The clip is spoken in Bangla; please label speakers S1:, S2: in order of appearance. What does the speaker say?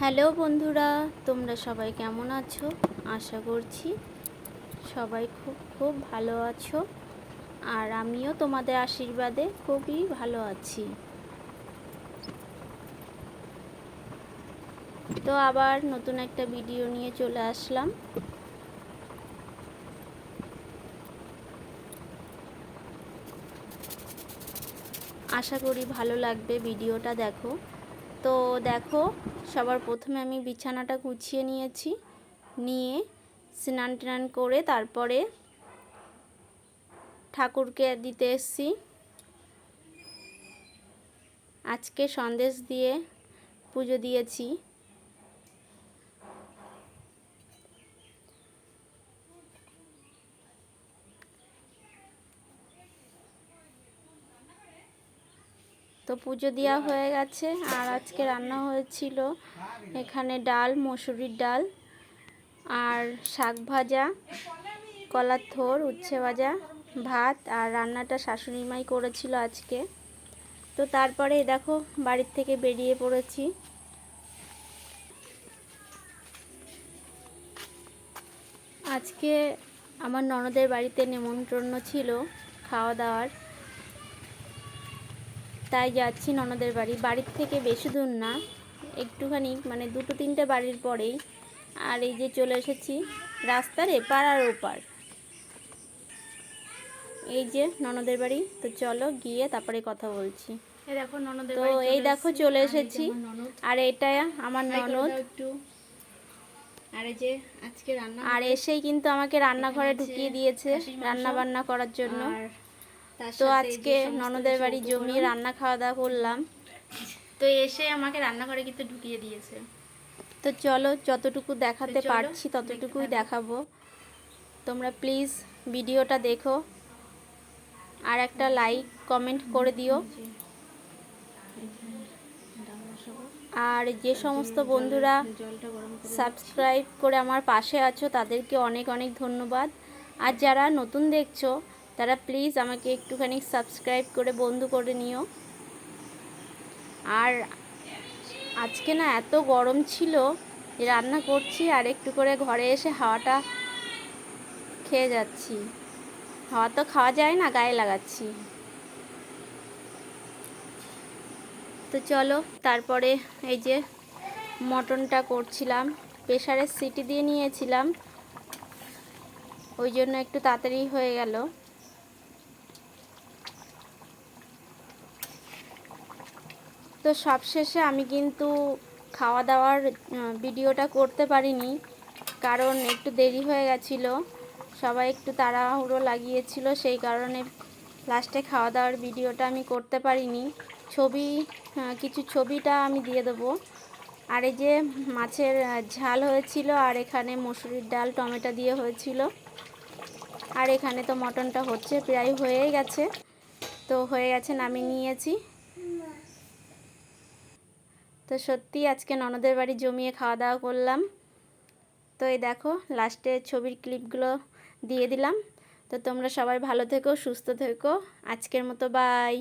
S1: হ্যালো বন্ধুরা, তোমরা সবাই কেমন আছো? আশা করছি সবাই খুব খুব ভালো আছো। আর আমিও তোমাদের আশীর্বাদে খুবই ভালো আছি। তো আবার নতুন একটা ভিডিও নিয়ে চলে আসলাম। আশা করি ভালো লাগবে ভিডিওটা দেখো। তো দেখো, সবার প্রথমে আমি বিছানাটা গুছিয়ে নিয়েছি, নিয়ে স্নান টান করে তারপরে ঠাকুরকে দিতে এসেছি। আজকে সন্দেশ দিয়ে পুজো দিয়েছি। তো পুজো দেওয়া হয়ে গেছে। আর আজকে রান্না হয়েছিল এখানে ডাল, মসুরির ডাল, আর শাক ভাজা, কলার থোড়, উচ্ছে ভাজা, ভাত। আর রান্নাটা শাশুড়ি মাই করেছিল আজকে। তো তারপরে দেখো বাড়ির থেকে বেরিয়ে পড়েছি। আজকে আমার ননদের বাড়িতে নেমন্ত্রণ ছিল খাওয়া দাওয়ার, তাই যাচ্ছি ননদের বাড়ি। বাড়ির থেকে বেশি দূর না, একটুখানি মানে 2-3টে বাড়ির পরেই। আর এই যে চলে এসেছি রাস্তার এপার আর ওপার। এই যে ননদের বাড়ি। তো চলো গিয়ে তারপরে কথা বলছি। তো এই দেখো চলে এসেছি। আর এটা আমার ননদ। আর এসেই কিন্তু আমাকে রান্নাঘরে ঢুকিয়ে দিয়েছে রান্না বান্না করার জন্য। তো আজকে ননদের বাড়ি জমিয়ে রান্না খাওয়া দাওয়া করলাম। তো এসে আমাকে রান্নাঘরে কিন্তু ঢুকিয়ে দিয়েছে। তো চলো যতটুকু দেখাতে পারছি ততটুকুই দেখাবো। তোমরা প্লিজ ভিডিওটা দেখো, আর একটা লাইক কমেন্ট করে দিও। আর যে সমস্ত বন্ধুরা সাবস্ক্রাইব করে আমার পাশে আছো তাদেরকে অনেক অনেক ধন্যবাদ। আর যারা নতুন দেখছো তারা প্লিজ আমাকে একটুখানি সাবস্ক্রাইব করে বন্ধু করে নিও। আর আজকে না এত গরম ছিল, রান্না করছি আর একটু করে ঘরে এসে হাওয়াটা খেয়ে যাচ্ছি। হাওয়া তো খাওয়া যায় না, গায়ে লাগাচ্ছি। তো চলো তারপরে এই যে মটনটা করছিলাম, প্রেসারের সিটি দিয়ে নিয়েছিলাম, ওই জন্য একটু তাড়াতাড়ি হয়ে গেল। তো সবশেষে আমি কিন্তু খাওয়া দাওয়ার ভিডিওটা করতে পারিনি, কারণ একটু দেরি হয়ে গেছিলো, সবাই একটু তাড়াহুড়ো লাগিয়েছিল, সেই কারণে লাস্টে খাওয়া দাওয়ার ভিডিওটা আমি করতে পারিনি। কিছু ছবিটা আমি দিয়ে দেবো। আর এই যে মাছের ঝাল হয়েছিল, আর এখানে মসুরির ডাল টমেটো দিয়ে হয়েছিল। আর এখানে তো মটনটা হচ্ছে, প্রায় হয়েই গেছে। তো হয়ে গেছে, নামিয়ে নিয়েছি। তো সত্যি আজকে ননদের বাড়ি জমিয়ে খাওয়া দাওয়া করলাম। তো এই দেখো লাস্টে ছবির ক্লিপগুলো দিয়ে দিলাম। তো তোমরা সবাই ভালো থেকো, সুস্থ থেকো। আজকের মতো বাই।